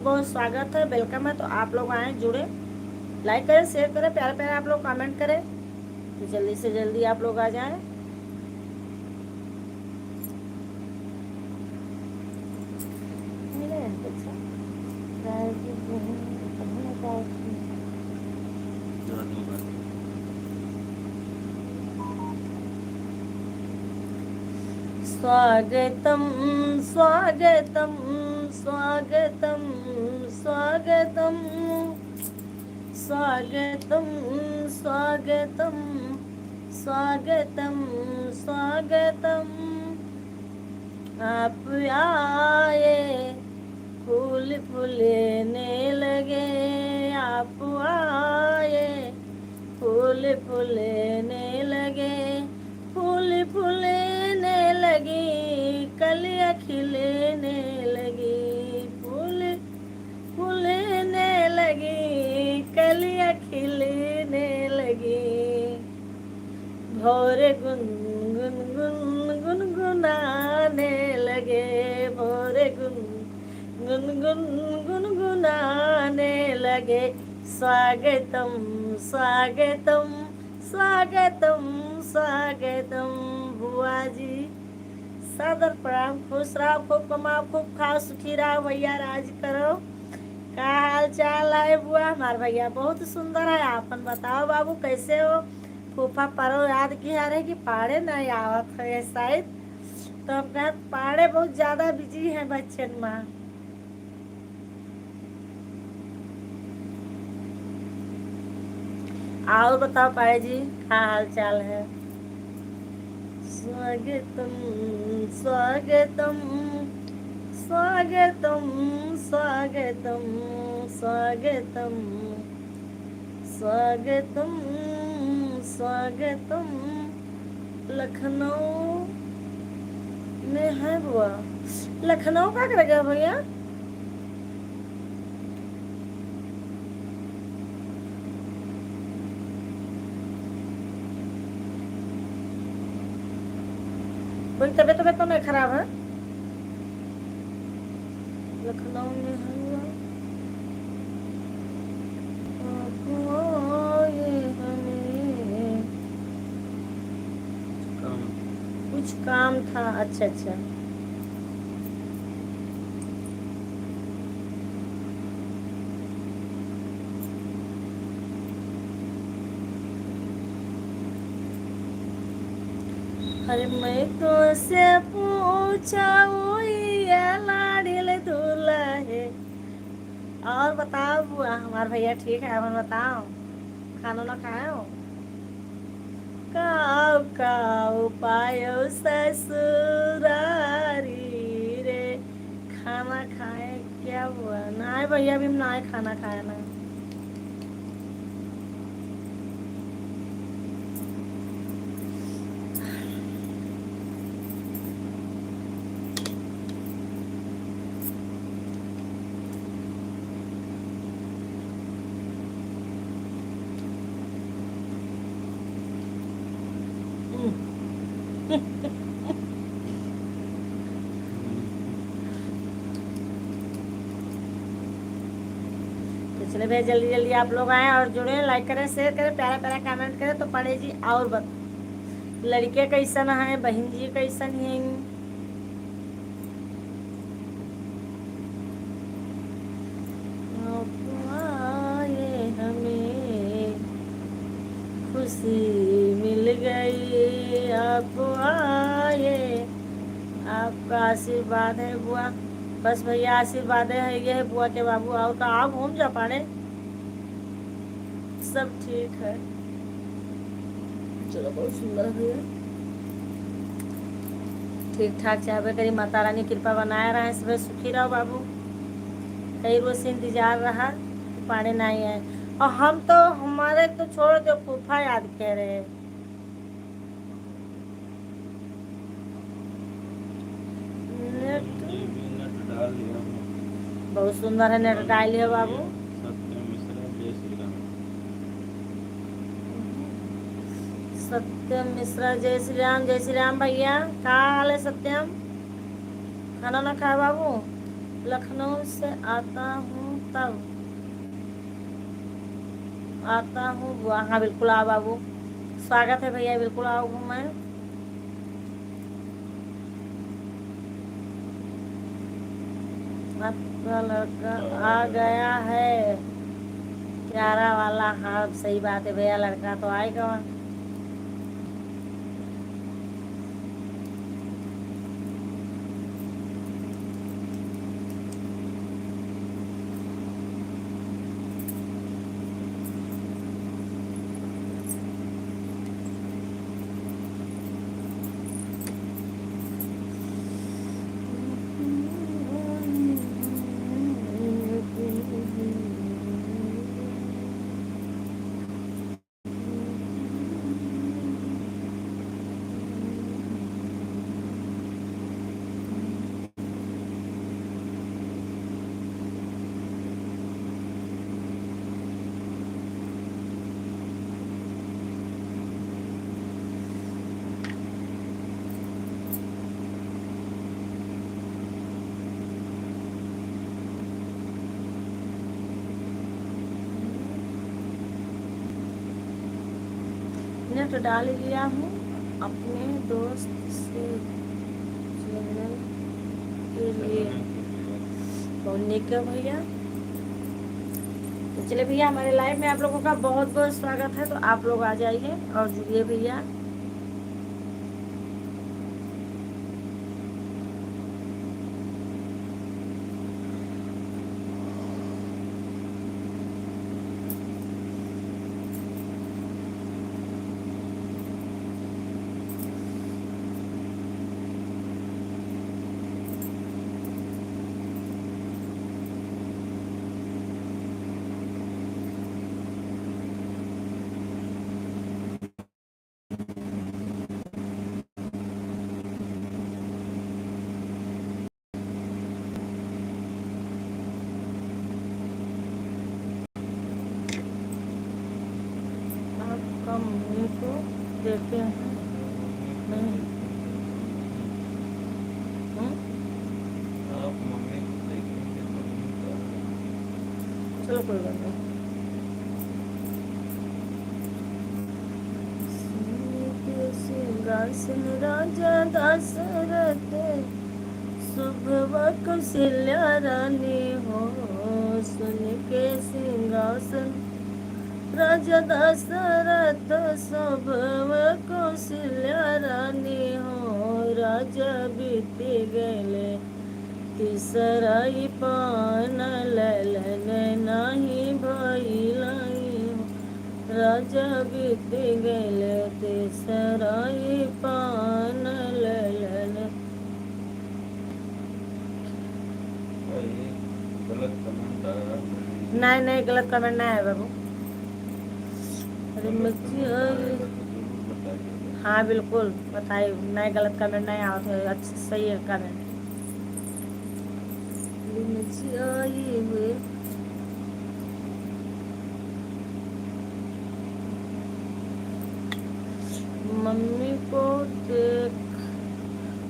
बहुत स्वागत है, वेलकम है। तो आप लोग आए जुड़े, लाइक करें, शेयर करें, प्यारे प्यारे आप लोग कमेंट करें, तो जल्दी से जल्दी आप लोग आ जाएं। स्वागतम स्वागतम स्वागतम स्वागतम स्वागतम स्वागतम स्वागतम स्वागतम। आप आए, फूल फूलने लगे। आप आए, फूल फूलने लगे। फूल फूलने लगी, कलियां खिलने लगी। फूल फूलने लगी, कलियां खिलने लगी। भोरे गुनगुन गुन गुनगुनाने लगे। भोरे गुनगुन गुनगुनाने लगे। स्वागतम स्वागतम स्वागतम स्वागतम। बुआ जी सादर प्रणाम। खुश रहो, खूब कमाओ, खूब खाओ, सुखी रहो, भैया राज करो। का हाल चाल है बुआ? हमारे भैया बहुत सुंदर है। आपन बताओ बाबू, कैसे हो? फूफा परो याद किया रहे कि पाड़े नहीं आवत है शायद, तो हम कहा पाड़े बहुत ज्यादा बिजी है बच्चन माँ। और बताओ पाड़े जी, का हाल चाल है? स्वागतम स्वागतम स्वागतम स्वागतम स्वागतम स्वागतम स्वागतम। लखनऊ में है बुआ? लखनऊ का करेगा भैया? कोई तबीयत तबीयत तो नहीं खराब है? लखनऊ में है बुआ। ये हमें कुछ काम था। अच्छा अच्छा। अरे मैं तो से पूछा ये लाडिल दूल्हा है। और बताओ बुआ, हमारे भैया ठीक है? अपन बताओ, खाना ना खाए हो? काऊ काऊ पायो ससुरारी रे। खाना खाए क्या हुआ? ना भैया भी ना खाना खाया ना। तो चले भैया, जल्दी जल्दी आप लोग आए और जुड़े, लाइक करें, शेयर करें, प्यारा प्यारा कमेंट करें। तो पढ़े जी और लड़के कैसन है, बहन जी कैसन है? आए हमें खुशी मिल गई। आप आए, आपका आशीर्वाद है बुआ। बस भैया आशीर्वाद है ये है बुआ के बाबू। आओ तो आओ, घूम जा पाड़े, सब ठीक है। चलो बहुत सुंदर है भैया। ठीक ठाक चाहे करी, माता रानी कृपा बनाए रहे, सब सुखी रहो बाबू। कई रोज से इंतजार रहा, पाड़े नहीं आए। और हम तो, हमारे तो छोड़ दो, फूफा याद कह रहे हैं। नेट बहुत सुंदर है, नेट डाल है बाबू। सत्यम मिश्रा, जय श्री राम। जय श्री राम भैया, का हाल है सत्यम? खाना ना खाए बाबू? लखनऊ से आता हूँ बुआ। हाँ बिल्कुल आओ बाबू, स्वागत है भैया, बिल्कुल आओ मैं। आपका लड़का आ गया है प्यारा वाला। हाँ सही बात है भैया, लड़का तो आएगा। नेट डाल लिया हूँ अपने दोस्त से चैनल के लिए बोलने का भैया। तो चले भैया, हमारे लाइव में आप लोगों का बहुत बहुत स्वागत है। तो आप लोग आ जाइए और जुड़िए भैया। मम्मी को देते हैं नहीं। चलो कोई बात नहीं। सिंहासन राजा दशरथ शुभ कौशल्या रानी हो। सुन के सिंहासन राजा दशरथ शुभ कौशल्या रानी हो। राजा बीती गले तीसराई पान ललन नाही भइलाई हो। राजा बीत गले तीसराई पान ललन। नहीं नहीं, गलत कमेंट नहीं है बाबू। हाँ बिल्कुल बताइए, नहीं गलत कमेंट नहीं आओ तो अच्छा सही है कमेंट। मम्मी को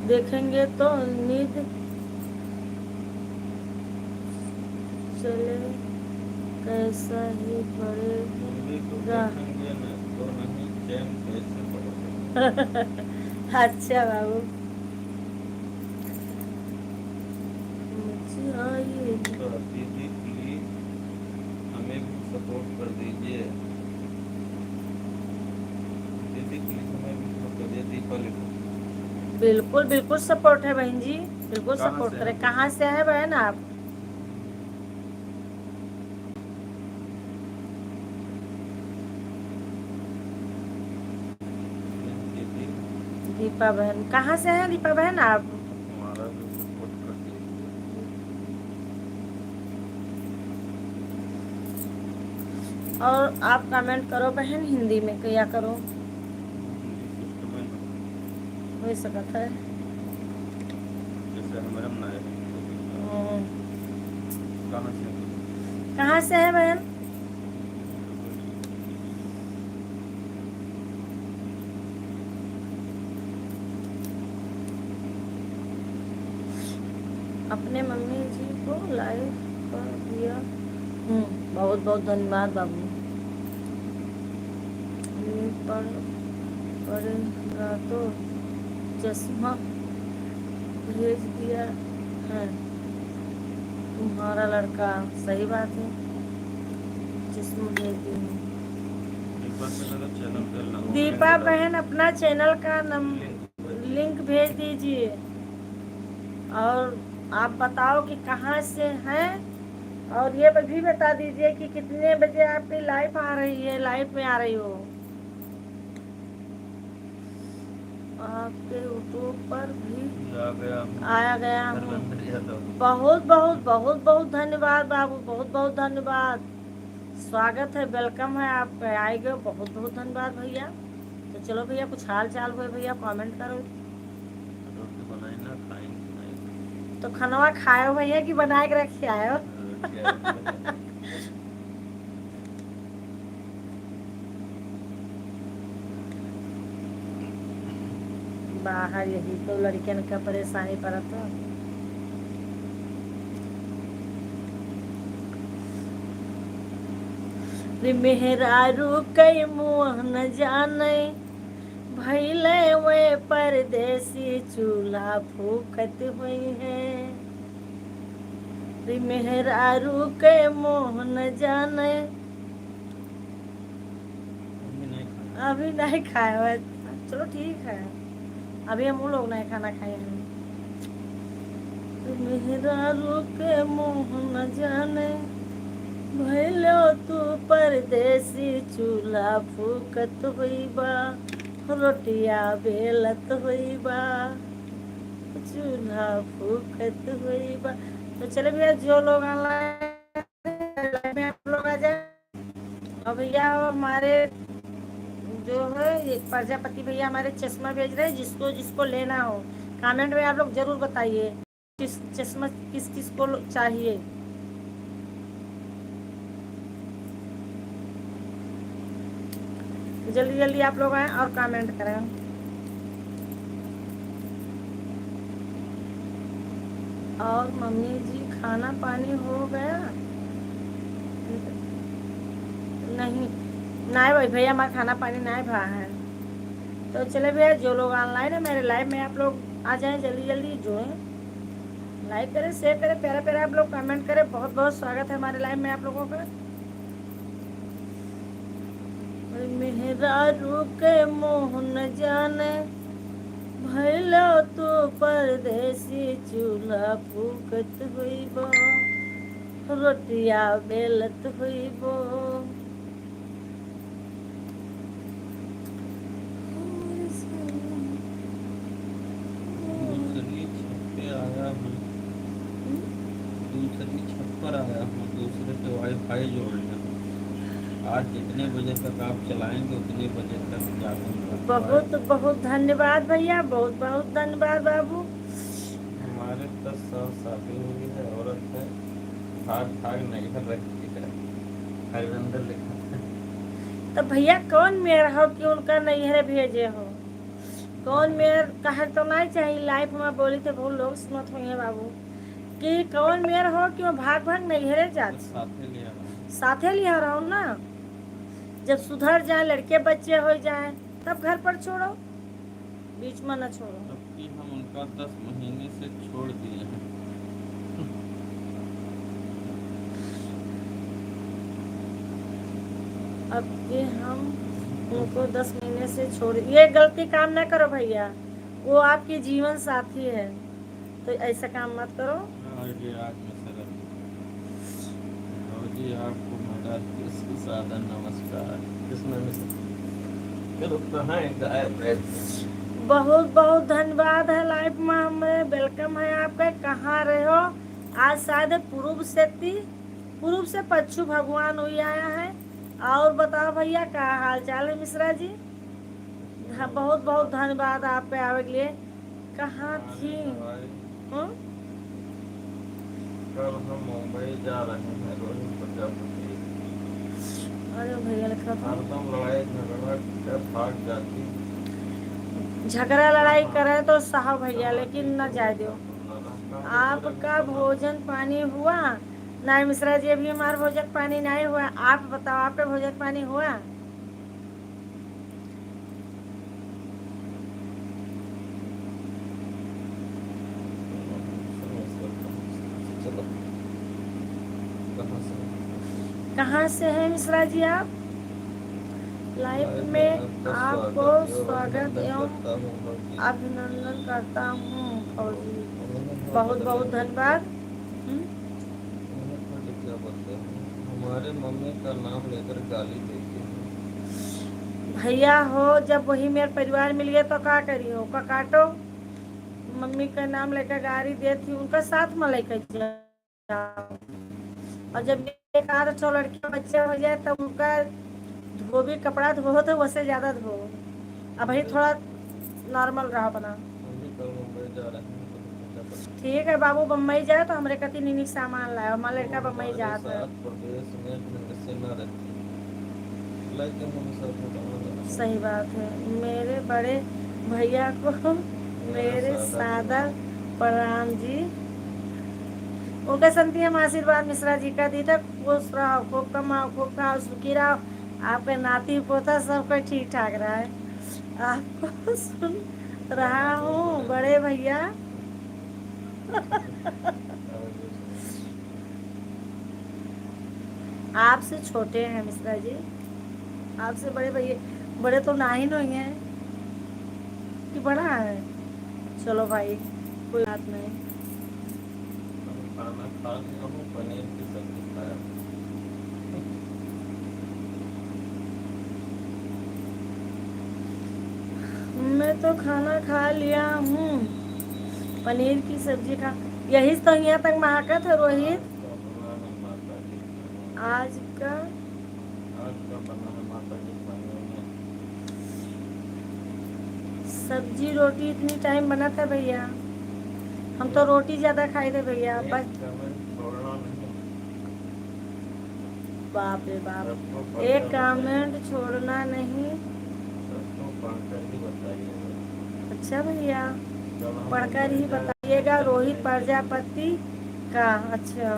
देखेंगे तो नींद चले कैसा ही पड़ेगा। अच्छा बाबू, तो दीदी प्लीज हमें भी सपोर्ट कर दीजिए। दीदी प्लीज हमें भी सपोर्ट कर दीजिए। दीपा लिखो। बिल्कुल बिल्कुल सपोर्ट है बहन जी, बिल्कुल सपोर्ट करें। कहाँ से है बहन आप? दीपा बहन कहाँ से है? दीपा बहन आप हमारा भी सपोर्ट कर दीजिए। और आप कमेंट करो बहन हिंदी में क्या करो हो सकता है। जैसे मैडम ना है। कहाँ से है बहन? अपने मम्मी जी को लाइव कर दिया। बहुत बहुत धन्यवाद बाबू। ये पढ़ेगा तो चश्मा भेज दिया है तुम्हारा लड़का। सही बात है, चश्मा भेज दी हूँ। दीपा बहन अपना चैनल का लिंक भेज दीजिए और आप बताओ कि कहाँ से हैं, और ये भी बता दीजिए कि कितने बजे आपकी लाइव आ रही है, लाइव में आ रही हो। आपके यूट्यूब पर भी आया गया हूँ। बहुत बहुत बहुत बहुत धन्यवाद बाबू, बहुत बहुत धन्यवाद। स्वागत है, वेलकम है, आप आएंगे। बहुत बहुत धन्यवाद भैया। तो चलो भैया, कुछ हाल चाल हुए भैया, कमेंट करो। रोटी बनाए ना, खाएं तो खाना खाए भैया कि बना के रखे आए हो? बाहर यही तो लड़कियन का परेशानी पड़ता। मेहरारू कई मुँह न जाने, भैले वे परदेसी चूल्हा फूकत हुई है। मेहरारू के मुँह न जाने, अभी नहीं खाया। चलो ठीक है, अभी हम लोग नहीं खाना खाए हैं। मेहरारू के मुँह न जाने, भैलो तू परदेसी चूल्हा फूकत हुई बा, रोटिया बेलत हुई बा, चूल्हा फूकत हुई बा। तो चले भैया, जो लोग ऑनलाइन में आप लोग आ जाए। और भैया हमारे जो है ये प्रजापति भैया हमारे चश्मा भेज रहे हैं, जिसको जिसको लेना हो कमेंट में आप लोग जरूर बताइए किस चश्मा किस किस को चाहिए। जल्दी जल्दी आप लोग आए और कमेंट करें। और मम्मी जी खाना पानी हो गया? नहीं नहीं भाई भैया, हमारा खाना पानी नहीं भा है। तो चले भैया, जो लोग ऑनलाइन है मेरे लाइव में आप लोग आ जाएं, जल्दी जल्दी जुड़ें, लाइक करें, शेयर करें, प्यारा प्यारा आप लोग कमेंट करें। बहुत बहुत स्वागत है हमारे लाइव में आप लोगों का। मेहरारू के मुँह न जाने, भैलो तू परदेसी चूल्हा फूकत हुई बो, रोटिया बेलत हुई बो। दूसरी छत पर आया हूँ, दूसरे से वाईफाई जोड़ लिया। आज जितने बजे तक आप चलाएंगे उतने बजे तक जाऊंगा। बहुत बहुत धन्यवाद भैया, बहुत बहुत धन्यवाद बाबू। हमारे 10 साल शादी हुई है, औरत है, भाग भाग नहीं रखती है, हरिंदर लिखा है। तो भैया कौन मेयर हो कि उनका नैहरे भेजे हो? कौन मेयर कहा तो नहीं चाहिए। लाइफ में बोली थे बहुत लोग सुनत हुए बाबू कि कौन मेयर हो कि वो भाग भाग नैहरे जाते। साथे लिया रहो ना, जब सुधर जाए, लड़के बच्चे हो जाए, तब घर पर छोड़ो, बीच में न छोड़ो। जबकि हम उनका 10 महीने से छोड़ दिए हैं। अब कि हम उनको 10 महीने से छोड़, ये गलती काम ना करो भैया, वो आपकी जीवन साथी है, तो ऐसा काम मत करो। जी आपको सादर नमस्कार। बहुत बहुत धन्यवाद है, लाइफ में हमें वेलकम है आपका। कहाँ रहे हो? आज शायद पूर्व से पच्चू भगवान हुई आया है। और बताओ भैया क्या हाल चाल है मिश्रा जी? बहुत बहुत धन्यवाद आप पे आवे के लिए। कहाँ थी? कल हम मुंबई जा रहे हैं, रोहित प्रजापति। अरे भैया लिखा था लड़ाई झगड़ा कर भाग जाती। झगड़ा लड़ाई करे तो साहब भैया, लेकिन न जाए दो। आपका भोजन पानी हुआ? नहीं मिश्रा जी, अभी हमारा भोजन पानी नहीं हुआ। आप बताओ, आपका भोजन पानी हुआ? चलो, कहाँ से? कहाँ से हैं मिश्रा जी आप? लाइफ में आपको स्वागत एवं अभिनंदन करता हूँ फौजी। बहुत बहुत धन्यवाद। क्या बोलते हैं, हमारे मम्मी का नाम लेकर गाली देते हैं। भैया हो जब वही मेरे परिवार मिल गए तो क्या करियो, का काटो। मम्मी का नाम लेकर गाली देती, उनका साथ में लेकर जाओ। और जब एक आध ठो लड़की बच्चे हो जाए तब उनका धोबी कपड़ा धो तो उससे ज्यादा धो। अब भाई थोड़ा नॉर्मल रहा बना। मुंबई जा रहे हैं। ठीक है बाबू, बम्बई जाए तो हमरे कति निनी सामान लाए। हमारा लड़का बम्बई जाता है। प्रदेश में से न रहती, लेकिन हम साथ में सही बात है। मेरे बड़े भैया को मेरे सादा प्रणाम जी। उनका संती हम आशीर्वाद मिश्रा जी का दी था। खुश रहो, खूब कमाओ, खूब खाओ, सुखी रहो। आपके नाती पोता सबका ठीक ठाक रहा है। आपको सुन रहा हूँ बड़े भैया। आपसे छोटे हैं मिश्रा जी, आपसे बड़े भैया। बड़े तो ना ही नहीं है कि बड़ा है। चलो भाई, कोई बात नहीं। खाना खा लिया हूँ, पनीर की सब्जी खाया। मैं तो खाना खा लिया हूँ, पनीर की सब्जी खा। यही तो यहाँ तक महाकत है रोहित। आज का बना है माता जी खाने। सब्जी रोटी इतनी टाइम बना था भैया। हम तो रोटी ज्यादा खाए थे भैया बस। छोड़ना नहीं। बाप रे बाप, एक कमेंट छोड़ना नहीं। सबको पढ़कर ही बताइएगा। अच्छा भैया, पढ़कर ही बताइएगा। रोहित प्रजापति का। अच्छा,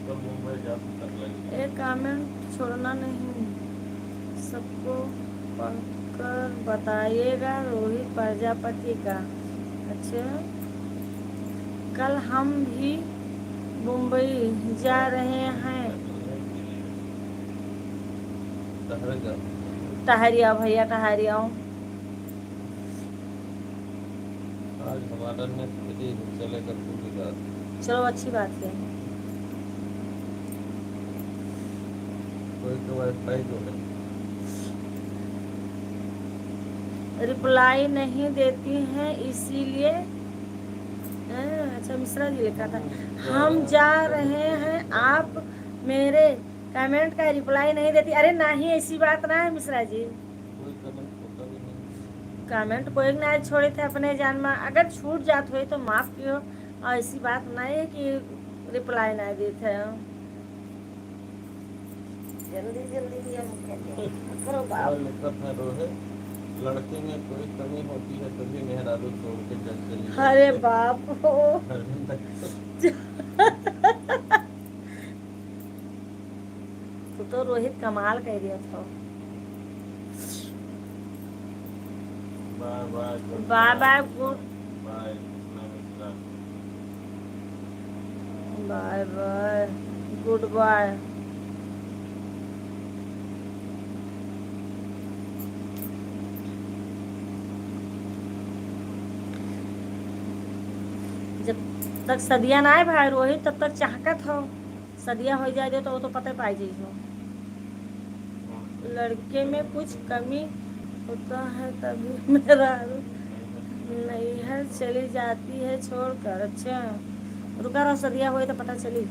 तो मुंबई जा कर लगी। एक कमेंट छोड़ना नहीं, सबको पढ़कर बताइएगा। रोहित प्रजापति का। अच्छा, कल हम भी मुंबई जा रहे हैं। टहरिया भैया, टहरिया। आज हमारा नेट फ्री चलेगा पूरी रात। चलो अच्छी बात है। कोई तो वाईफाई जोड़े। रिप्लाई नहीं देती हैं इसीलिए। अच्छा, मिश्रा जी लिखा था हम जा रहे हैं, आप मेरे कमेंट का रिप्लाई नहीं देती। अरे नहीं, ऐसी बात ना है मिश्रा जी। कोई कमेंट होता भी नहीं। कमेंट कोई ना छोड़े थे अपने जान में। अगर छूट जात हुई तो माफ कियो। और ऐसी बात नहीं है कि रिप्लाई नहीं देते हैं। जल्दी जल्दी करो बाप। लिखत है रोहित, लड़के में कोई कमी होती है तभी मेहरारू छोड़ के चलते हैं। अरे बाप हो। तू तो रोहित कमाल कह दिया था। Bye bye bye bye good bye bye bye good bye. जब तक सदिया ना आए भाई रोहित तब तक चाहकत हो। सदिया हो जाए तो वो तो पता पाई जाइ हो। लड़के में कुछ कमी होता है तभी मेरा नैहर चली जाती है छोड़कर। अच्छा, रुका रहो, सदिया हुई तो पता चली।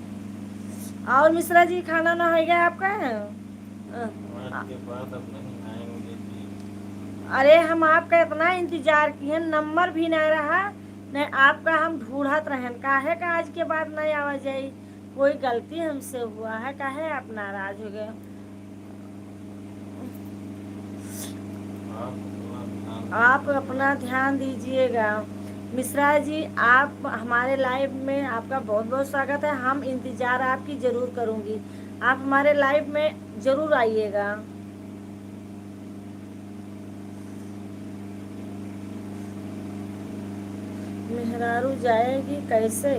और मिश्रा जी, खाना ना हो गया आपका? के बाद अब नहीं आएंगे जी। अरे हम आपका इतना इंतजार किए, नंबर भी नहीं रहा। नहीं आपका हम ढूंढत रहन। काहे का आज के बाद नहीं आवा जाई? कोई गलती हमसे हुआ है? काहे आप नाराज हो गए? आप अपना ध्यान दीजिएगा। मिश्रा जी, आप हमारे लाइव में आपका बहुत बहुत स्वागत है। हम इंतज़ार आपकी ज़रूर करूँगी, आप हमारे लाइव में ज़रूर आइएगा। मेहरारू जाएगी कैसे?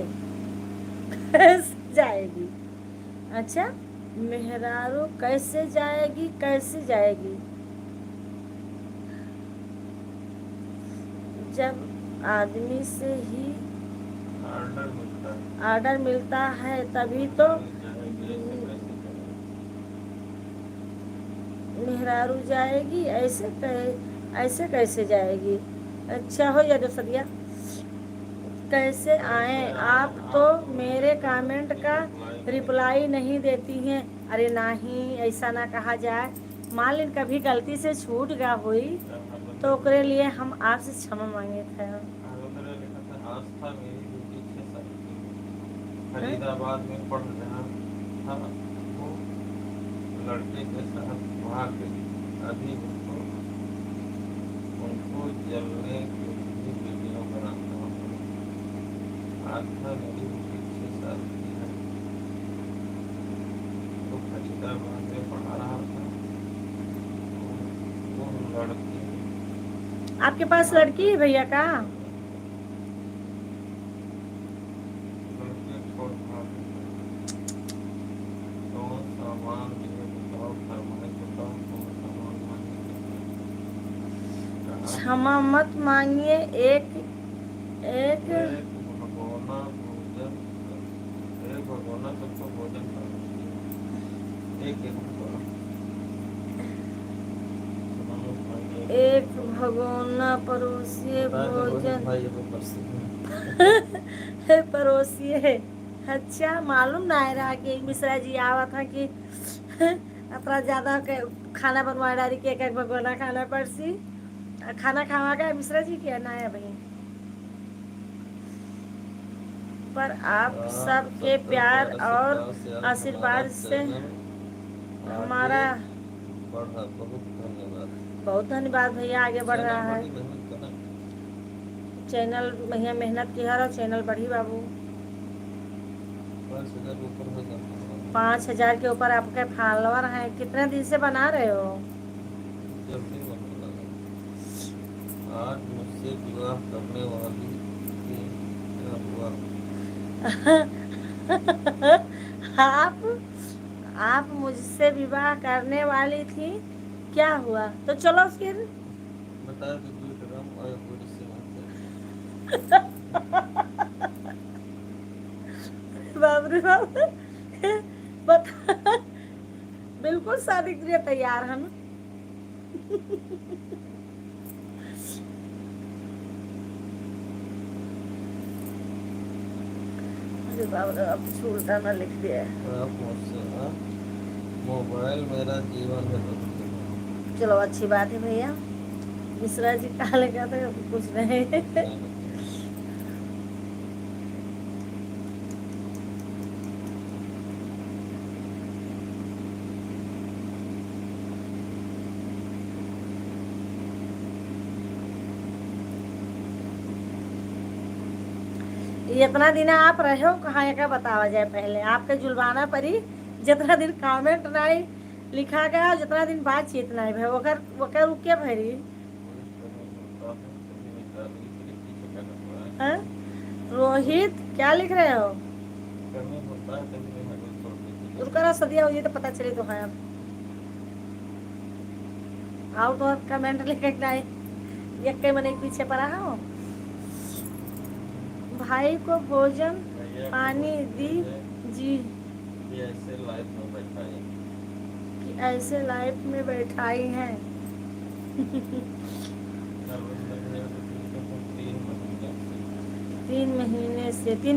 कैसे जाएगी? अच्छा, मेहरारू कैसे जाएगी, कैसे जाएगी? जब आदमी से ही ऑर्डर मिलता है तभी तो मेहरारू जाएगी, ऐसे कैसे जाएगी? अच्छा हो या सदिया, कैसे आए आप तो मेरे कमेंट का रिप्लाई नहीं देती हैं। अरे नहीं, ऐसा ना कहा जाए। मान लीन कभी गलती से छूट गया हुई तो ओकरे लिए हम आपसे क्षमा मांगे थे। फरीदाबाद में पढ़ रहा था, वो लड़के के साथ भाग गई। अभी उनको जलने के लिए वीडियो बनाता हूँ। आस्था मेरी बुटीक 6 साल की है, तो फरीदाबाद में पढ़ा रहा था। वो लड़की आपके पास लड़की है भैया का? क्षमा मत मांगिए। एक एक भगोना सबको भोजन एक भगोना परोसिए भोजन परोसिए। अच्छा, मालूम ना है रहा कि मिश्रा जी आवा था कि अपना ज़्यादा खाना बनवा डाली के एक भगोना खाना पड़सी खाना खावा का मिश्रा जी क्या ना है भाई। पर आप सबके प्यार और आशीर्वाद से हमारा बहुत धन्यवाद भैया, आगे बढ़ रहा है चैनल। भैया मेहनत की है और चैनल बढ़ी बाबू। 5,000 के ऊपर आपके फॉलोअर हैं। कितने दिन से बना रहे हो? आज मुझसे विवाह करने वाली आप मुझसे विवाह करने वाली थी, क्या हुआ? तो चलो फिर बता बाप रे बाप, बता बिल्कुल शादी के लिए तैयार हम। अरे बाप रे, अब उल्टा ना लिख दिया है। आप मुझसे मोबाइल मेरा जीवन है। चलो अच्छी बात है भैया। मिश्रा जी काले का तो कुछ नहीं। इतना दिन आप रहे हो कहाँ का बतावा जाए। पहले आपके जुलवाना परी जितना दिन कमेंट नहीं लिखा गया, जितना दिन बातचीत नहीं भाई वकर रुके भरी। रोहित क्या लिख रहे हो? रुका सदिया हुई तो पता चले तो है। आओ तो कमेंट लिखे नहीं, एक मैंने पीछे पड़ा हो। भाई को भोजन पानी दी जी कि ऐसे लाइफ में बैठाई हैं। 3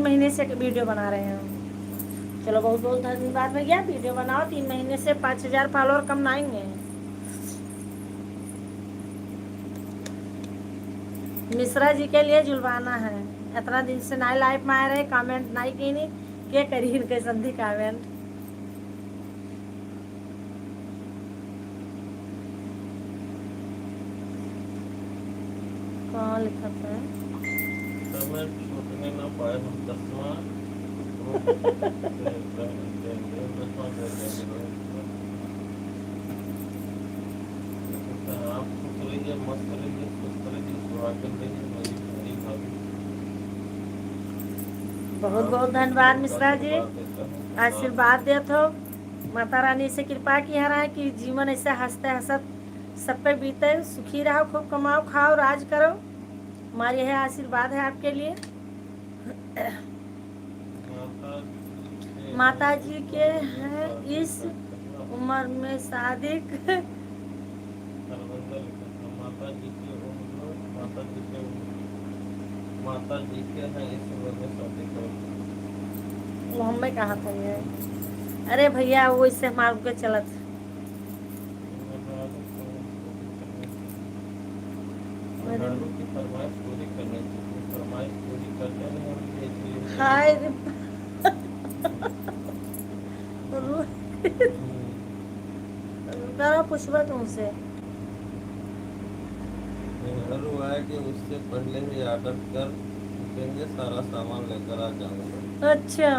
महीने से वीडियो बना रहे हैं। चलो बहुत बहुत धन्यवाद भैया। वीडियो बनाओ, 3 महीने से 5,000 फॉलोअर कम आएंगे। मिश्रा जी के लिए जुलवाना है। इतना दिन से नाई लाइफ में आ रहे, कमेंट नहीं की नहीं के करी इनके संधि कमेंट। कहाँ लिखा था? कमेंट छूटने ना पाए हम 10वां देंगे 10वां दे देंगे रोहित को। आप खुश रहिए, मस्त रहिए, सुस्त रहिए, सुहागन रहिए मेरी प्यारी भाभी। बहुत आप बहुत सबको धन्यवाद सबका मिश्रा जी, आशीर्वाद देता हूँ। आशीर्वाद देत हो। माता रानी से कृपा की है कि जीवन ऐसे हंसते हंसत सब पे बीते, सुखी रहो, खूब कमाओ खाओ राज करो। हमारे यह आशीर्वाद है आपके लिए। माता जी के हैं इस उम्र में शादी माता जी के उम्र, माता जी के हैं इस उम्र में शादी करो। वो हमें कहा था ये। अरे भैया वो इससे मार के चलत। मेहरारू की फरमाइश पूरी करनी चाहिए, फरमाइश पूरी करने में हम देखिए हाय रे करो पुष्पा तुमसे। मेहरारू आए कि उससे पहले ही ऑर्डर कर देंगे, सारा सामान लेकर आ जाऊंगा। अच्छा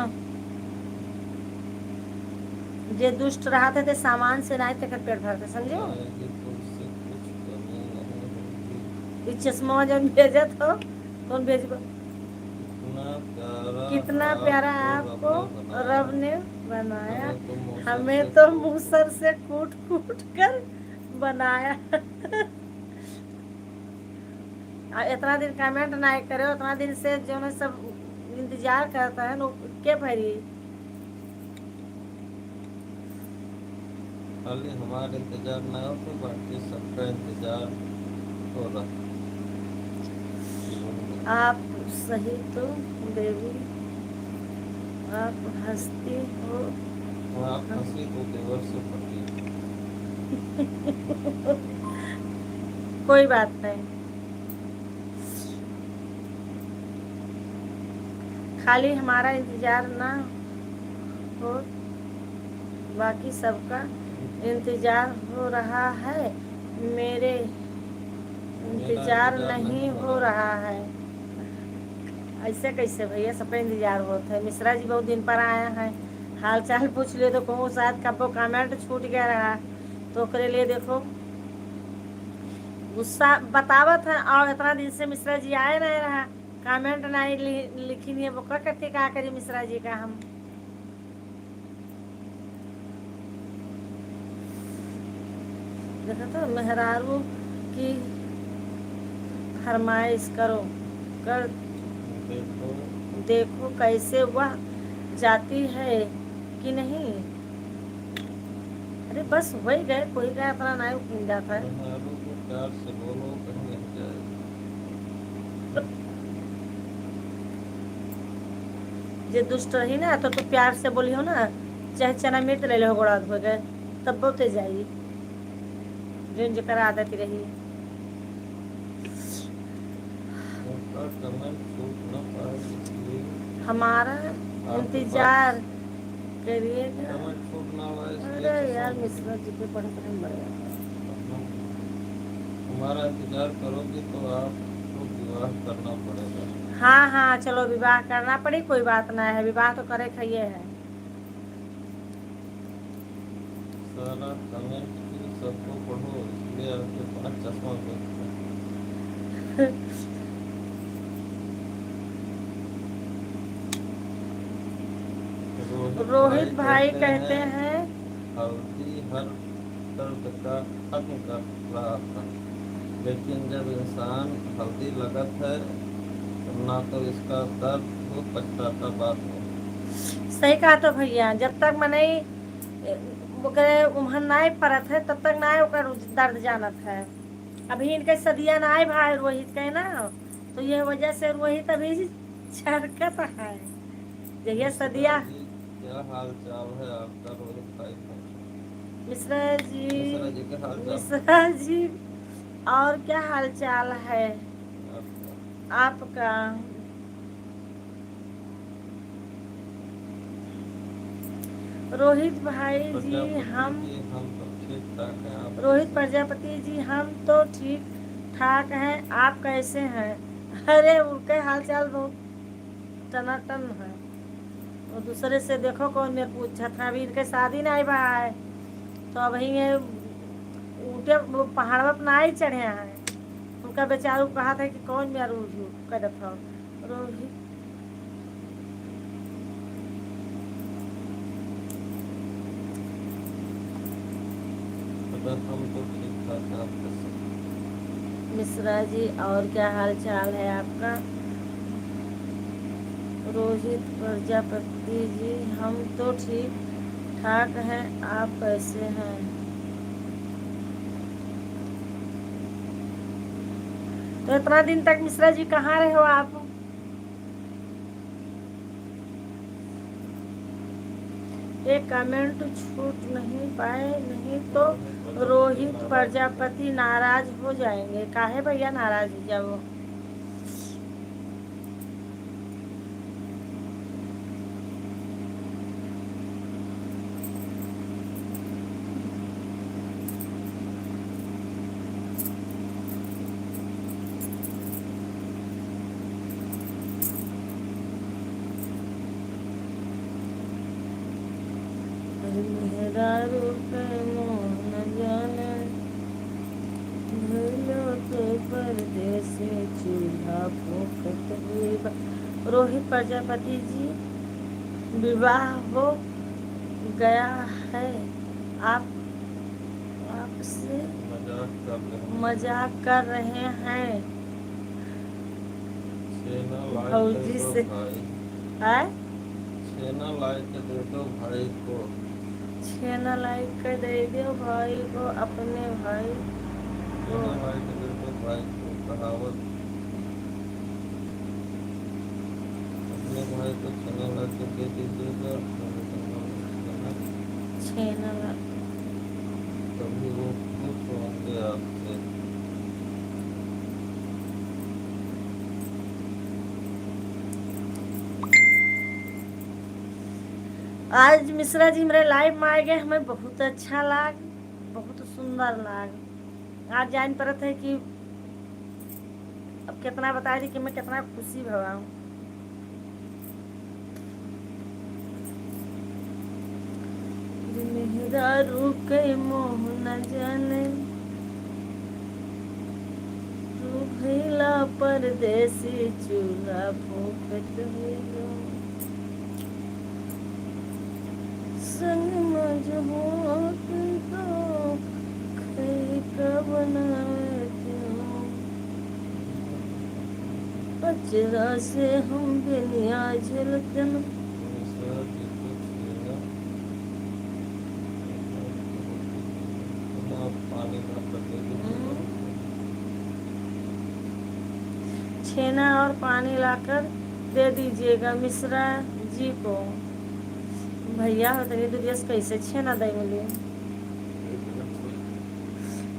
जे दुष्ट रहा थे सामान से नहीं तक पेट भरते, समझे हो। आएगी तो उससे कुछ कमी नहीं होगी। ये चश्मा जब भेजत हो कौन भेजबो। कितना प्यारा आपको रब ने बनाया, हमें तो मूसर से कूट कूट कर बनाया। इतना दिन कमेंट नहीं करे, उतना दिन से जो है सब इंतजार करता है लोग के भरी। खाली हमारा इंतजार ना हो तो बाकी सबका इंतजार हो रहा। आप सही तो बेबी, आप हंसती हो। आप हंसी तो देवर से पड़ी। कोई बात नहीं, खाली हमारा इंतजार ना हो, बाकी सबका इंतजार हो रहा है, मेरे इंतजार नहीं हो रहा है। ऐसे कैसे भैया, सबका इंतजार होता है। मिश्रा जी बहुत दिन पर आया है, हाल चाल पूछ ले तो कहूँ शायद कब कमेंट छूट गया रहा तो ओकरे लिए देखो गुस्सा बतावत है। और इतना दिन से मिश्रा जी आए नहीं रहा, कमेंट नहीं लिखी नहीं है, वो करके क्या करी मिश्रा जी का हम। देखो तो मेहरारू की फरमाइश करो कर देखो कैसे वह जाती है कि नहीं। अरे बस वही गए, कोई गए अपना नहीं जाता है। प्यार से बोलो कहीं नहीं जाए। जे दुष्ट रही ना तो प्यार से बोली हो ना, चाहे चना मिर्च ले लो गोड़ा धो गए तब बोते जाई जो जकर आदत रही। हमारा इंतजार करिएगा। अरे यार मिश्रा जी के पढ़ते हैं बड़े। हमारा इंतजार करोगी तो आपको विवाह करना पड़ेगा। हाँ हाँ चलो विवाह करना पड़ी, कोई बात नहीं है, विवाह तो करे खाइए है। सारा कमेंट की सबको पढ़ो, इसलिए आपके पास चश्मा देखते रोहित भाई कहते हैं हल्दी हर दर्द का खत्म कर रहा था, लेकिन जब इंसान हल्दी लगत है ना तो इसका दर्द हो पछताता बात हो। सही कहा तो भैया, जब तक मने उम्र नहीं पड़त है तब तक नहीं ओकर दर्द जानत है। अभी इनके सदिया नहीं भाई रोहित के ना, तो यह वजह से रोहित अभी छरकत है। जहिया सदिया। क्या हाल चाल है आपका रोहित भाई? मिश्रा जी के हाल चाल। मिश्रा जी और क्या हाल चाल है आपका? रोहित भाई जी हम तो ठीक ठाक हैं। रोहित प्रजापति जी हम तो ठीक ठाक हैं, आप कैसे हैं? अरे उनके हाल चाल बहुत टनाटन है। और दूसरे से देखो कौन मेरे पूछा था, अभी इनके शादी नहीं बा है, तो अब ये ऊँटे पहाड़वा पर ना ही चढ़े हैं। उनका बेचारू कहा था कि कौन मेरा रोज करत हो रोहित। अगर हम तो ठीक ठाक हैं, आप कैसे? मिश्रा जी और क्या हाल चाल है आपका? रोहित प्रजापति जी हम तो ठीक ठाक हैं, आप कैसे हैं? तो इतना दिन तक मिश्रा जी कहाँ रहे हो आप? एक कमेंट छूट नहीं पाए, नहीं तो रोहित प्रजापति नाराज हो जाएंगे। काहे भैया नाराज हो जाओ? मेरा रूप मोहन जाने भूलो तो परदेसी चूल्हा फूकत हुई। रोहित प्रजापति जी विवाह हो गया है, आप आपसे मजाक कर रहे हैं भौजी से। है छेना लाइक दे दो भाई को। छेना लाइक कर दे दो भाई को, अपने भाई को। छेना लाइक दे दो भाई को, कहावत। अपने भाई को छेना लाइक दे दीजिएगा, छेना लाइक तभी वो खुश होंगे आपसे। आज मिश्रा जी मेरे लाइव में आ गए, हमें बहुत अच्छा लाग, बहुत सुंदर लाग। आज जान पड़त है कि अब कितना बता रही कि मैं कितना खुशी भवा हूँ। मेरा रुके मोह न जाने तू भैला परदेसी चूल्हा फूकत हुई संग मजबूत तो खई का बनाते हो। पचरा से हम बिनिया झलकन छेना और पानी लाकर दे दीजिएगा मिश्रा जी को। भैया हो तनी दूरिया से कैसे छेना दे मिली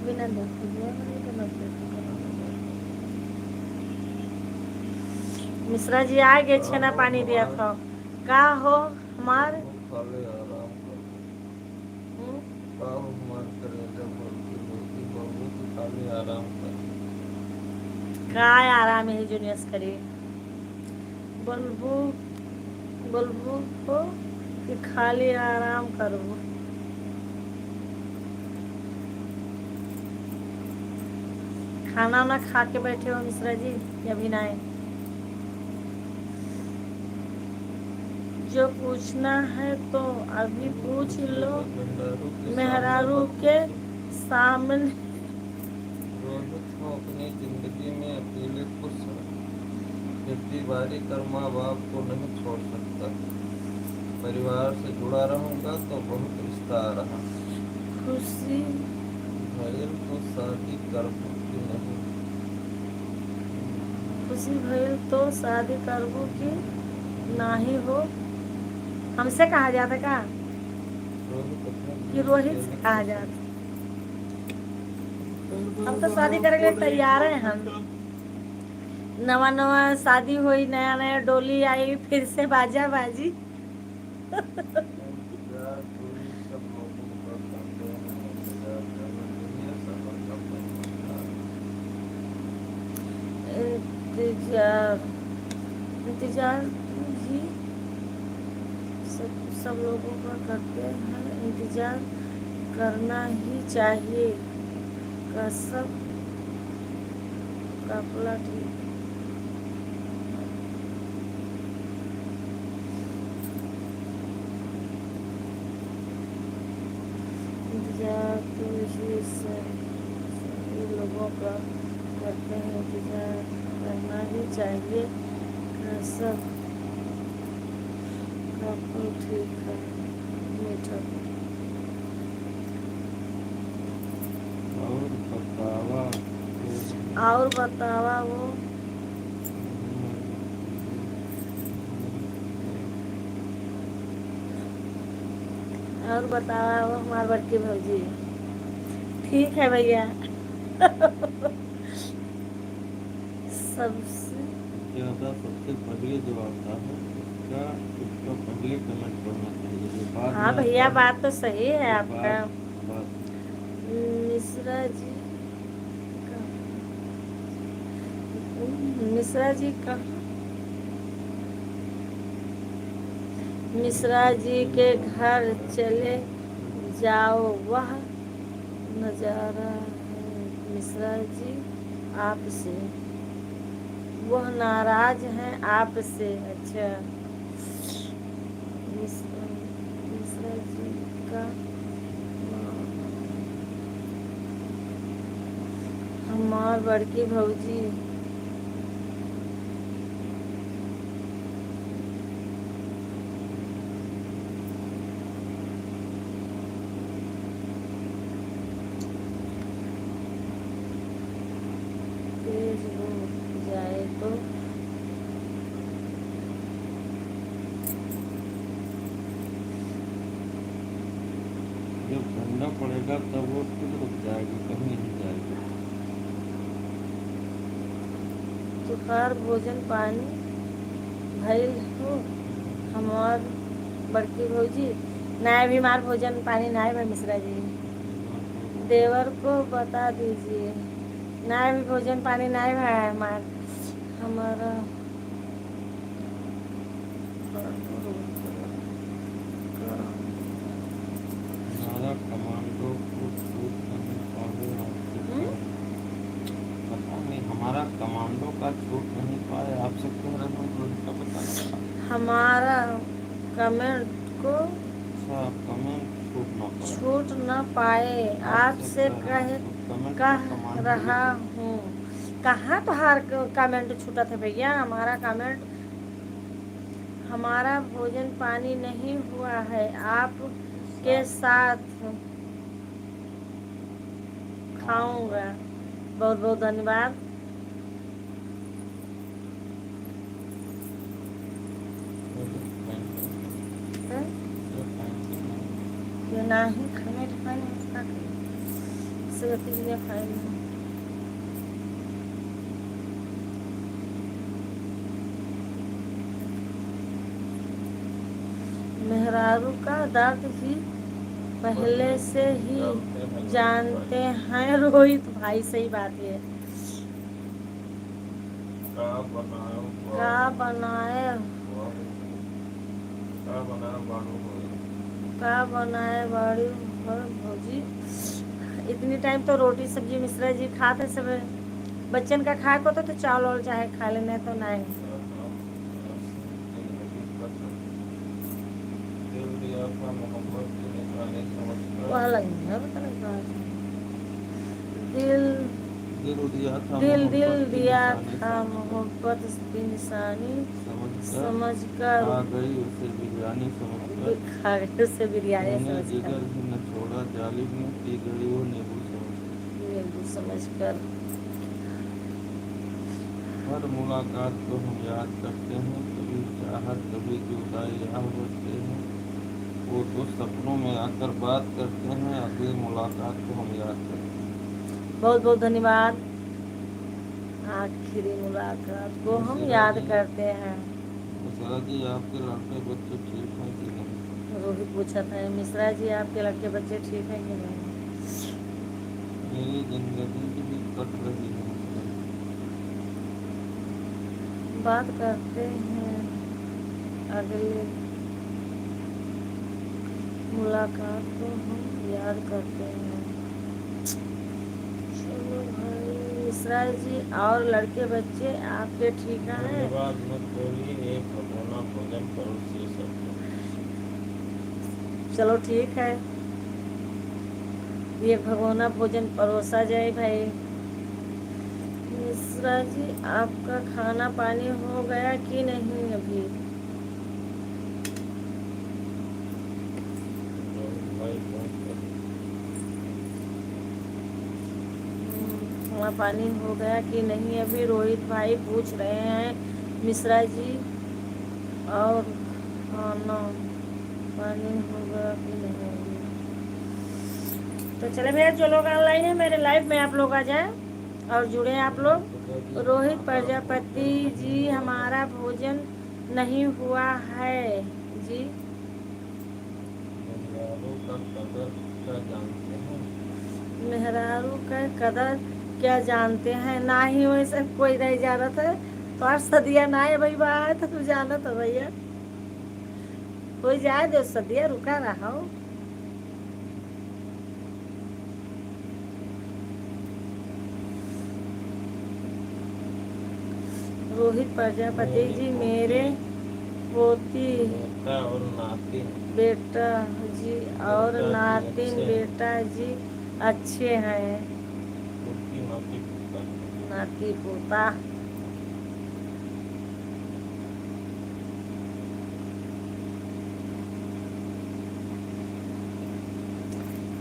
बिना मिश्रा जी आ गए, छेना पानी दिया था। का हो हमार काय आराम है जूनियर्स करी बोलबू बोलबू हो कि खाली आराम करो। खाना ना खा के बैठे हो मिश्रा जी या भी ना? जो पूछना है तो अभी पूछ लो मेहरारू के सामने। रोहित को अपनी जिंदगी में अकेले खुश है, खेती बाड़ी कर माँ बाप को नहीं छोड़ सकता। परिवार से जुड़ा रहूंगा तो बहुत रिश्ता आ रहा। खुशी भैल तो शादी करबू की नहीं। खुशी भइल तो शादी करबू की नाही हो। हमसे कहा जाता का कि रोहित से कहा जाता? हम तो शादी करने तैयार हैं। हम नवा नवा शादी हुई, नया नया डोली आई, फिर से बाजा बाजी। इंतजार इंतजार ही सब लोगों का करते हैं, इंतजार करना ही चाहिए। कसम काफला ठीक। इंतजार तो इसी सभी लोगों का करते हैं, इंतजार करना ही चाहिए। कसम काफला ठीक है मीठा। और बतावा वो और बतावा वो हमार बड़की भौजी। ठीक है भैया। सबसे ज़्यादा सबसे पहले जो आता है उसका पहले कमेंट करना चाहिए, बाद हाँ में भैया, आता है बात तो सही है तो आपका। बात मिश्रा जी मिश्रा जी कहाँ? मिश्रा जी के घर चले जाओ, वह नजारा है मिश्रा जी आपसे, वह नाराज हैं आपसे। अच्छा, मिश्रा जी का हमार बड़की भौजी तेज हो जाए तो जब ठंडा पड़ेगा तब वो खुद रुक जाएगी, कहीं नहीं जाएगी। तुखार भोजन पानी भइल हो हमार बड़की भौजी। नाय भी मार भोजन पानी नाय भाई मिश्रा जी, देवर को बता दीजिए। नाय भी भोजन पानी नाय भाई हमार हमारा हमारा कमांडो को छूट नहीं पाए आपसे कह पता नहीं, हमारा कमांडो का छूट नहीं पाए आपसे कह रहे हैं, तो उसका पता लगा। हमारा कमेंट को अच्छा, कमेंट छूट ना पाए छूट न पाए आपसे कह रहा हूँ। कहाँ तुहार कमेंट छूटा था भैया? हमारा कमेंट हमारा भोजन पानी नहीं हुआ है आपके साथ खाऊंगा। बहुत बहुत धन्यवाद। ये नाही खाने खाने से खाएंगे। मेहरारू का दर्द ही पहले से ही जानते हैं रोहित भाई। सही बात है। का बनाए बाड़ी भौजी। इतनी टाइम तो रोटी सब्जी मिश्रा जी खाते सब बच्चन का खाए को तो चावल और चाहे खा लेने तो नहीं। दिल दिया था मोहब्बत की निशानी समझ कर आ गई उसे बिरयानी समझकर, खा गई उसे बिरयानी मैंने समझ जिगर कर, भी न छोड़ा जालिम ने पी गई वो नींबू समझ कर। हर मुलाकात को हम याद करते हैं, कभी चाहत कभी जुदाई याद करते हैं। वो तो सपनों में आकर बात करते हैं, अगली मुलाकात को हम याद करते हैं। बहुत बहुत धन्यवाद। आखिरी मुलाकात को हम याद करते हैं। मिश्रा जी आपके लड़के बच्चे ठीक हैं कि नहीं? रोहित पूछा था मिश्रा जी आपके लड़के बच्चे ठीक हैं कि नहीं? मेरी जिंदगी भी कट रही है बात करते हैं अगले मुलाकात को हम याद करते हैं। चलो भाई मिश्रा जी, और लड़के बच्चे आपके ठीक हैं? धन्यवाद मत बोलिए, एक भगोना भोजन परोसिए सबको। चलो ठीक है, ये भगोना भोजन परोसा जाए भाई। मिश्रा जी, आपका खाना पानी हो गया कि नहीं अभी? रोहित भाई फोन कर। खाना पानी हो गया कि नहीं अभी, रोहित भाई पूछ रहे हैं मिश्रा जी। और खाना पानी हो गया कि नहीं अभी? तो चले भैया, जो लोग ऑनलाइन है मेरे लाइव में आप लोग आ जाए और जुड़े आप लोग। रोहित प्रजापति जी, हमारा भोजन नहीं हुआ है जी। मेहरारू का कदर क्या जानते हैं? मेहरारू का कदर क्या जानते हैं? ना ही वैसे कोई नहीं जाना था, तो आज सदिया ना है भाई, बाहर था तू जाना था भैया, कोई जाए दो सदिया, रुका रहा हो। रोहित प्रजापति जी, मेरे पोती बेटा और नातिन बेटा जी और बेटा जी नातिन अच्छे हैं। बेटा जी अच्छे हैं। पोती नाती पोता। नाती पोता।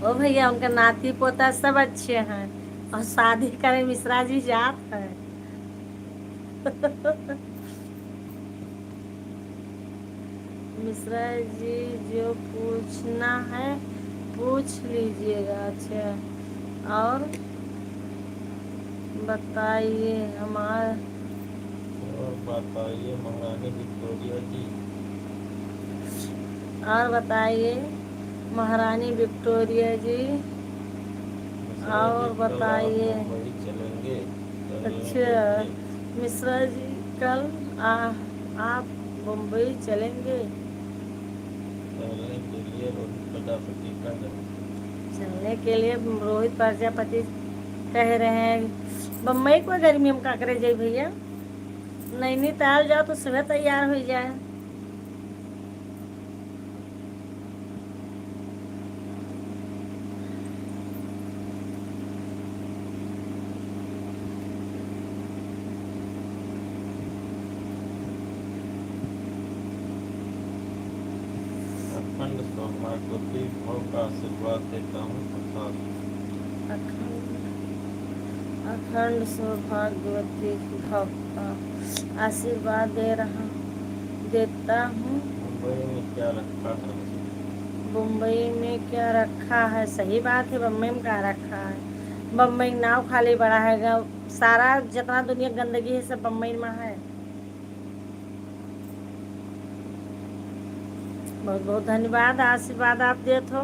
ओ भैया, उनका नाती पोता सब अच्छे हैं, और शादी करे मिश्रा जी जात है। मिश्रा जी, जो पूछना है पूछ लीजिएगा। अच्छा, और बताइए हमारे। और बताइए महारानी विक्टोरिया जी। और बताइए महारानी विक्टोरिया जी। मिश्रा जी, और कल आप बताइए। मुंबई चलेंगे टहलने के अच्छा, लिए? मिश्रा जी, कल आप मुंबई चलेंगे टहलने के लिए रोहित प्रजापति का जन्म। चलने के लिए रोहित प्रजापति कह रहे हैं बम्बई को गर्मी में का करे जाए भैया, नैनीताल जाओ तो सुबह तैयार हो जाए। अखंड सौभाग्यवती भव का आशीर्वाद देता हूँ प्रसाद। अखंड अखंड सौभाग्यवती भव का आशीर्वाद देता हूँ। मुंबई में क्या रखा है? मुंबई में क्या रखा है? सही बात है, बम्बई में क्या रखा है? बम्बई नाव खाली बड़ा है, सारा जितना दुनिया गंदगी है सब बम्बई में है। बहुत बहुत धन्यवाद, आशीर्वाद आप देत हो।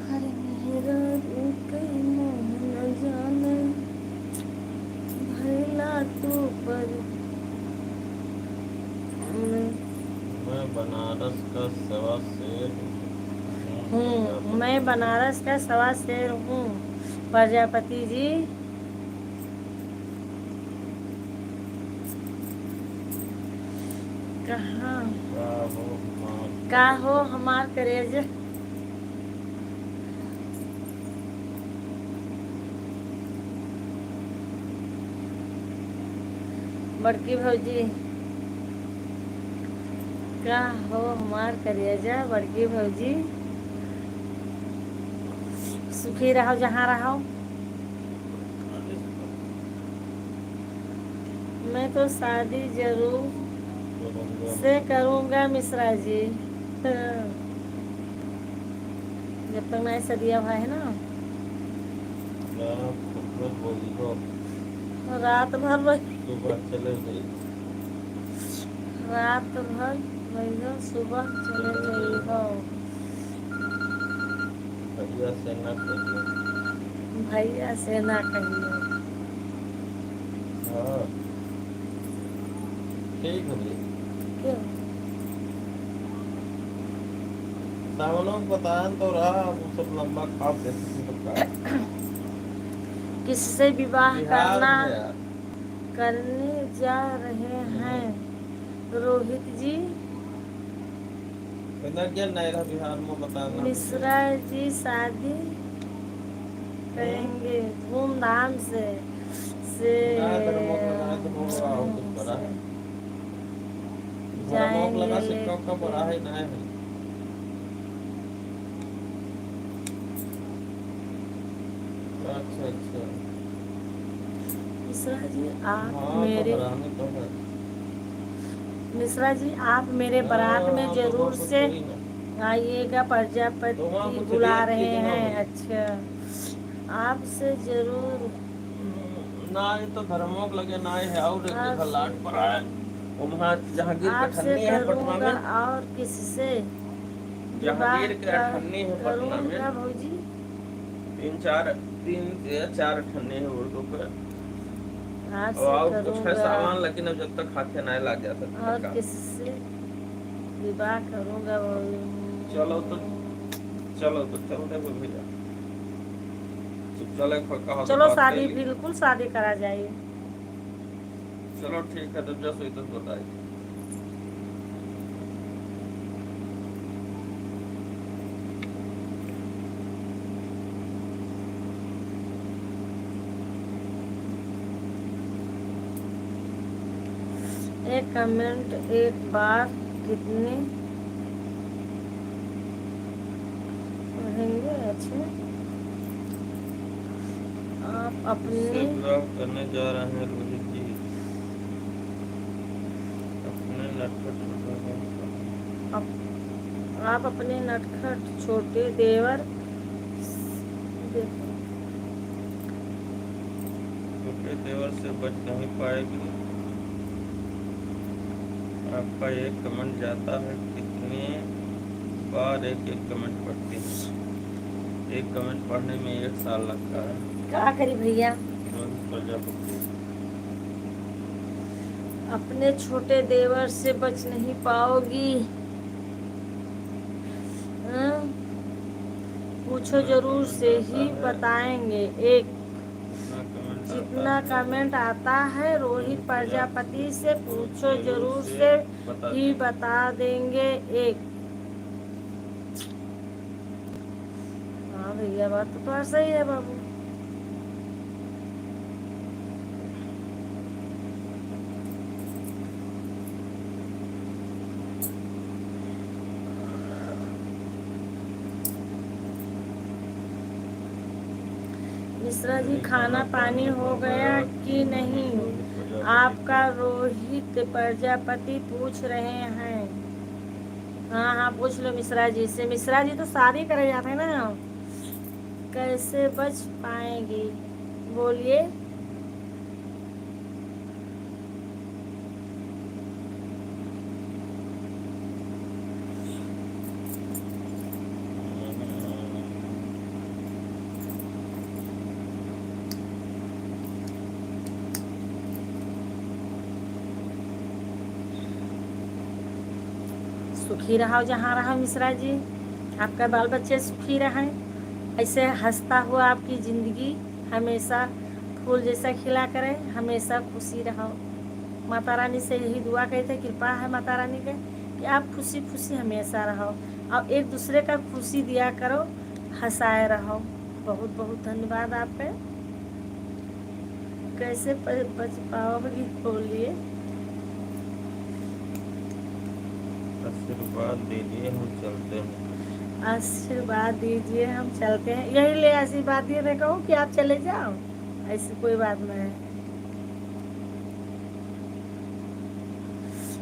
हरे मेरा रूप मोहन जाने, भैला तू पर मैं बनारस का सवा शेर हूँ। मैं बनारस का सवा शेर हूँ प्रजापति जी। कहाँ का हो हमार करेज? बड़की भौजी, का हो हमार करेजा बड़की भौजी? सुखी रहो जहाँ रहो। मैं तो शादी जरूर से करूँगा मिश्रा जी, जब तक मैं सदिया भाई है ना। बोली हो रात भर सुबह चले गई। रात भर वही सुबह चले गई हो। भैया से न कहिए। भैया से ना कहिए। हाँ ठीक है भैया। क्यों? सावनों को बताया तो रहा, वो सब लंबा खाप देते थे तो का किससे विवाह बिहार करना में यार। करने जा रहे हैं रोहित जी? इधर क्या नहीं रहा बिहार में बताना मुझे। मिश्रा जी शादी करेंगे धूमधाम से ना धर्मोक लगाए तो होगा और कुछ बड़ा से है। धर्मोक जाएंगे लगा से क्यों का लेके। बड़ा है नहीं है। अच्छा अच्छा। मिश्रा जी आप हाँ तो मेरे हरामी तो है। मिश्रा जी आप मेरे बारात में हाँ तो वहाँ जरूर कुछ से हुई ना। आइएगा, तो वहाँ प्रजापति कुछ बुला रेप की रहे तो ना हैं। हुई। अच्छा, आपसे जरूर ना ये तो धर्मोक लगे ना ही है और एक जगह आपसे लाट पड़ा है। वो वहाँ जहांगीर के आपसे अठन्नी है पटना करूँगा में। और किससे विवाह जहांगीर के अठन्नी है पटना में। करूँगा भौजी? तीन या चार अठन्नी है उर्दू पे। आपसे और कुछ है करूँगा सामान, लेकिन अब जब तक हाथे नहीं लग जाता तब तक और काम। किससे विवाह करूँगा चलो तो चलो तो चलते हुए भैया। तो चले कहा तो चलो बात कर शादी, ली। बिल्कुल शादी करा जाइए। चलो ठीक है, तो जस हुई तो बताइए। एक कमेंट एक बार कितने पढ़ेंगे? अच्छा, आप किससे अपने विवाह करने जा रहे हैं रोहित जी? अपने नटखट छोटा भाई। आप, आप अपने नटखट छोटे देवर देखो। छोटे देवर से बच नहीं पाएगी। आपका एक कमेंट जाता है, कितने बार एक एक कमेंट पढ़ती हैं? एक कमेंट पढ़ने में 1 साल लगता है। क्या करी भैया? रोहित प्रजापति। अपने छोटे देवर से बच नहीं पाओगी। हाँ? पूछो कितना जरूर कमेंट से आता ही है? बताएंगे। एक कितना कमेंट आता जितना है? कमेंट आता है रोहित प्रजापति से पूछो जरूर से बता ही देंगे। बता देंगे। एक हाँ भैया, बात तो थोड़ा सही है बाबू। मिश्रा जी खाना पानी हो गया कि नहीं? आपका रोहित प्रजापति पूछ रहे हैं। हाँ हाँ, पूछ लो मिश्रा जी से। मिश्रा जी तो शादी करे जाते हैं ना, कैसे बच पाएंगी? बोलिए। सुखी रहो जहाँ रहो मिश्रा जी, आपका बाल बच्चे सुखी रहें, ऐसे हंसता हुआ आपकी ज़िंदगी हमेशा फूल जैसा खिला करे, हमेशा खुशी रहो। माता रानी से यही दुआ कहते, कृपा है माता रानी के कि आप खुशी खुशी हमेशा रहो और एक दूसरे का खुशी दिया करो, हंसाए रहो। बहुत बहुत धन्यवाद आपका। कैसे बच पाओगी? बोलिए। आशीर्वाद दीजिए, हम चलते हैं। आशीर्वाद दीजिए, हम चलते हैं। यही ले आशीर्वाद दिए थे, कहूँ कि आप चले जाओ, ऐसी कोई बात नहीं है।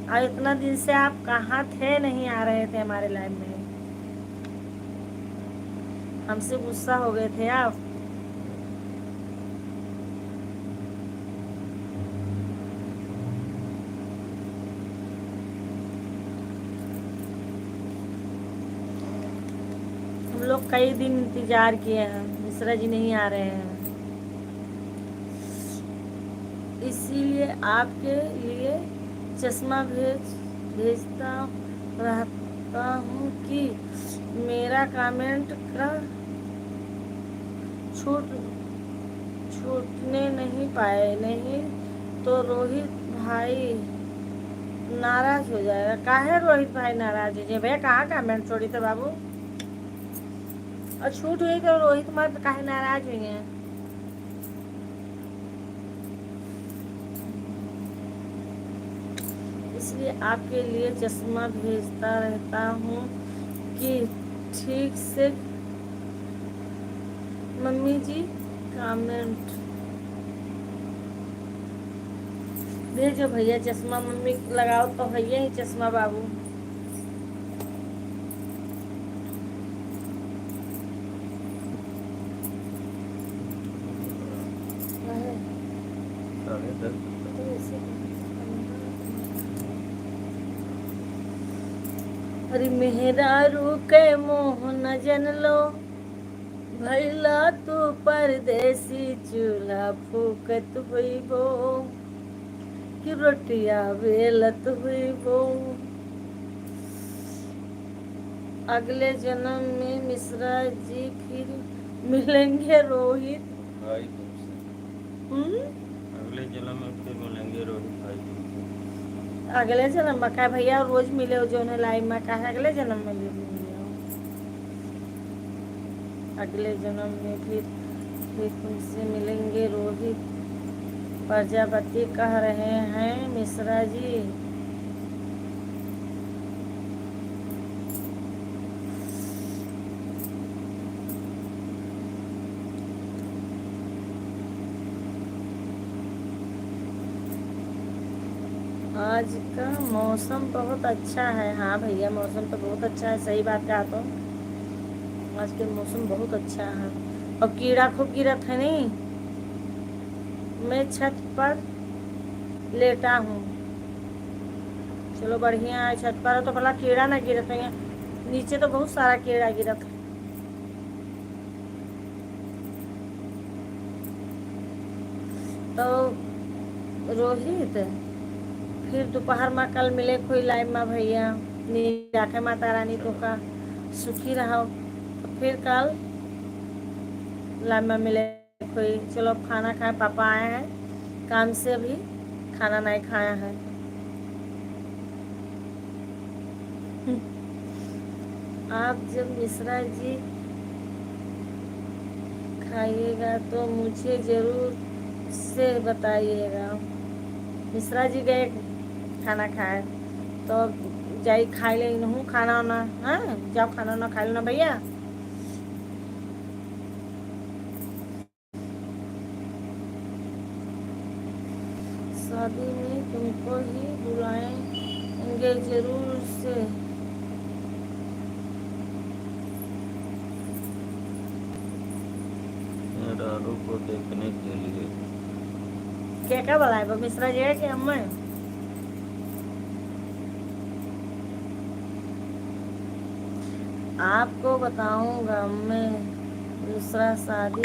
और इतना दिन से आप कहाँ थे? नहीं आ रहे थे हमारे लाइफ में, हमसे गुस्सा हो गए थे आप। हम लोग कई दिन इंतजार किए हैं, मिश्रा जी नहीं आ रहे हैं। इसीलिए आपके लिए चश्मा भेजता रहता हूँ कि मेरा कमेंट का छूटने नहीं पाए, नहीं तो रोहित भाई नाराज हो जाएगा। काहे रोहित भाई नाराज हो जाए भैया? कहाँ कमेंट छोड़ी थे बाबू? और छूट हुई तो रोहित मत काहे नाराज हुई हैं? इसलिए आपके लिए चश्मा भेजता रहता हूँ कि ठीक से मम्मी जी कमेंट भेजो भैया। चश्मा मम्मी लगाओ तो भैया ही चश्मा बाबू। अरे मेहरारू के मोह न जन लो, भैला तू परदेसी चूल्हा फूकत हुई बो, कि रोटिया बेलत हुई बो। अगले जन्म में मिश्रा जी फिर मिलेंगे रोहित भाई तुमसे। अगले जन्म में फिर मिलेंगे रोहित भाई तुमसे। अगले जन्म में का भैया रोज मिले जो उन्हें लाई में का है अगले जन्म में भी मिले। अगले जन्म में फिर तुमसे मिलेंगे रोहित प्रजापति कह रहे हैं मिश्रा जी। आज का मौसम बहुत अच्छा है। हाँ भैया मौसम तो बहुत अच्छा है, सही बात कहा। तो आज के मौसम बहुत अच्छा है और कीड़ा खूब गिरत है नहीं। मैं छत पर लेटा हूँ। चलो बढ़िया है, छत पर तो भला कीड़ा ना गिरत है। नीचे तो बहुत सारा कीड़ा गिरत है। तो रोहित फिर दोपहर में कल मिले कोई लाइव में भैया। राखे माता रानी तो का सुखी रहो। तो फिर कल लाइव में मिले कोई। चलो खाना खाए, पापा आए हैं काम से, अभी खाना नहीं खाया है। आप जब मिश्रा जी खाइएगा तो मुझे जरूर से बताइएगा। मिश्रा जी गए खाना खाए तो जाई खाई ले हूँ खाना वाना। हाँ जाओ खाना वाना खा लो ना भैया। शादी में तुमको ही बुलाएंगे जरूर से। मेहरारू को देखने के लिए। क्या क्या बुलाए वो मिश्रा जी है कि हम? आपको बताऊंगा मैं दूसरा शादी।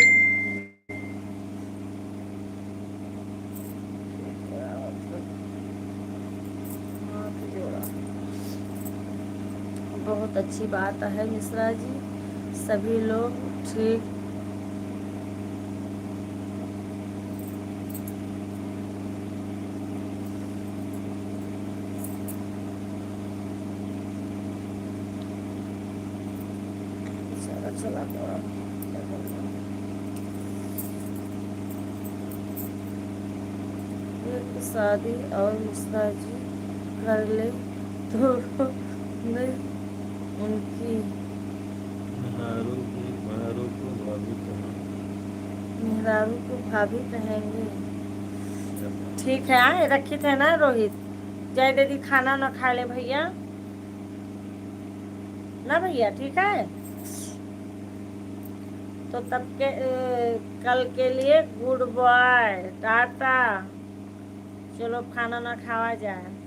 बहुत अच्छी बात है मिश्रा जी, सभी लोग ठीक चला एक शादी और मिश्रा जी कर ले तो मैं उनकी मेहरारू को भाभी कहेंगे। ठीक है आए रखी थे ना रोहित। जय दीदी खाना ना खा ले भैया ना भैया, ठीक है। तो तब के कल के लिए गुड बाय टाटा। चलो खाना ना खावा जाए।